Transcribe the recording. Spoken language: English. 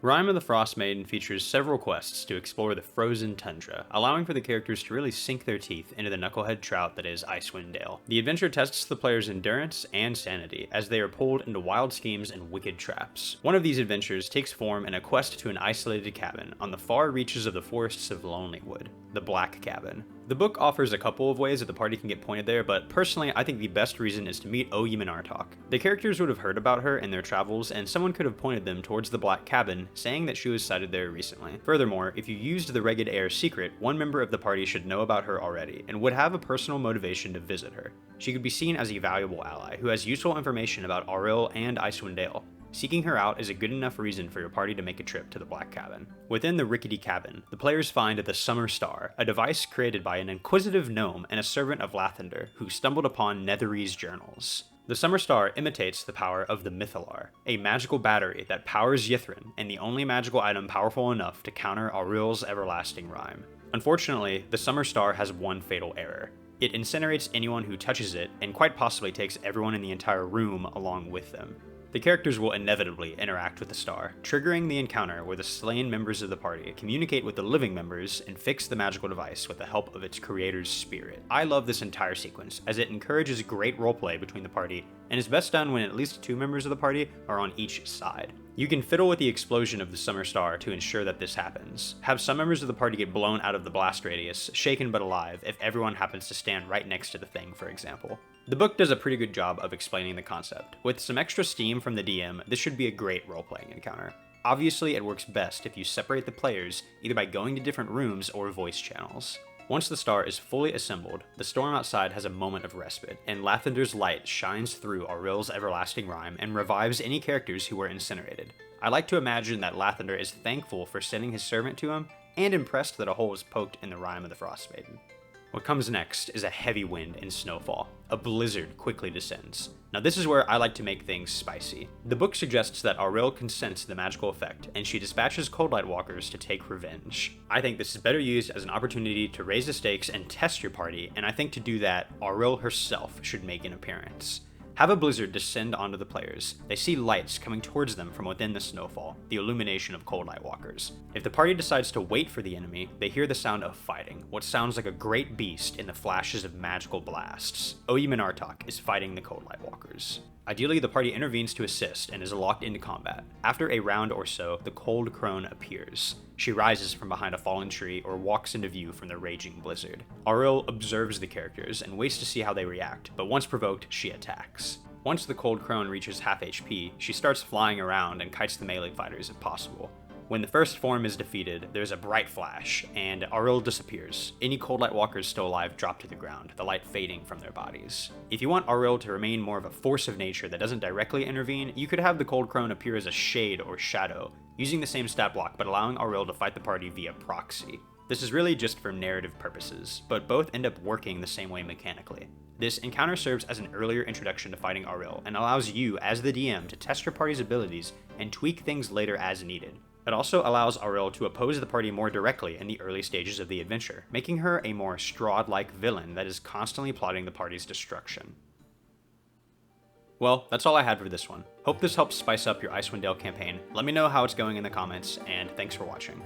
Rime of the Frost Maiden features several quests to explore the frozen tundra, allowing for the characters to really sink their teeth into the knucklehead trout that is Icewind Dale. The adventure tests the player's endurance and sanity, as they are pulled into wild schemes and wicked traps. One of these adventures takes form in a quest to an isolated cabin on the far reaches of the forests of Lonelywood, the Black Cabin. The book offers a couple of ways that the party can get pointed there, but personally I think the best reason is to meet Oyimanartok. The characters would have heard about her in their travels, and someone could have pointed them towards the Black Cabin, saying that she was sighted there recently. Furthermore, if you used the Ragged Air secret, one member of the party should know about her already, and would have a personal motivation to visit her. She could be seen as a valuable ally, who has useful information about Auril and Icewind Dale. Seeking her out is a good enough reason for your party to make a trip to the Black Cabin. Within the Rickety Cabin, the players find the Summer Star, a device created by an inquisitive gnome and a servant of Lathander, who stumbled upon Nethery's journals. The Summer Star imitates the power of the Mythalar, a magical battery that powers Yithrin, and the only magical item powerful enough to counter Auril's everlasting rhyme. Unfortunately, the Summer Star has one fatal error. It incinerates anyone who touches it, and quite possibly takes everyone in the entire room along with them. The characters will inevitably interact with the star, triggering the encounter where the slain members of the party communicate with the living members and fix the magical device with the help of its creator's spirit. I love this entire sequence, as it encourages great roleplay between the party, and is best done when at least two members of the party are on each side. You can fiddle with the explosion of the Summer Star to ensure that this happens. Have some members of the party get blown out of the blast radius, shaken but alive, if everyone happens to stand right next to the thing, for example. The book does a pretty good job of explaining the concept. With some extra steam from the DM, this should be a great role-playing encounter. Obviously, it works best if you separate the players, either by going to different rooms or voice channels. Once the star is fully assembled, the storm outside has a moment of respite, and Lathander's light shines through Auril's everlasting rhyme and revives any characters who were incinerated. I like to imagine that Lathander is thankful for sending his servant to him, and impressed that a hole is poked in the rhyme of the Frost Maiden. What comes next is a heavy wind and snowfall. A blizzard quickly descends. Now this is where I like to make things spicy. The book suggests that Auril can sense the magical effect, and she dispatches Coldlight Walkers to take revenge. I think this is better used as an opportunity to raise the stakes and test your party, and I think to do that, Auril herself should make an appearance. Have a blizzard descend onto the players. They see lights coming towards them from within the snowfall, the illumination of Coldlight Walkers. If the party decides to wait for the enemy, they hear the sound of fighting, what sounds like a great beast in the flashes of magical blasts. Oyimanartok is fighting the Coldlight Walkers. Ideally, the party intervenes to assist and is locked into combat. After a round or so, the Cold Crone appears. She rises from behind a fallen tree or walks into view from the raging blizzard. Auril observes the characters and waits to see how they react, but once provoked, she attacks. Once the Cold Crone reaches half HP, she starts flying around and kites the melee fighters if possible. When the first form is defeated, there's a bright flash, and Auril disappears. Any Coldlight Walkers still alive drop to the ground, the light fading from their bodies. If you want Auril to remain more of a force of nature that doesn't directly intervene, you could have the Cold Crone appear as a shade or shadow, using the same stat block but allowing Auril to fight the party via proxy. This is really just for narrative purposes, but both end up working the same way mechanically. This encounter serves as an earlier introduction to fighting Auril, and allows you, as the DM, to test your party's abilities and tweak things later as needed. It also allows Auril to oppose the party more directly in the early stages of the adventure, making her a more Strahd-like villain that is constantly plotting the party's destruction. Well, that's all I had for this one. Hope this helps spice up your Icewind Dale campaign. Let me know how it's going in the comments, and thanks for watching.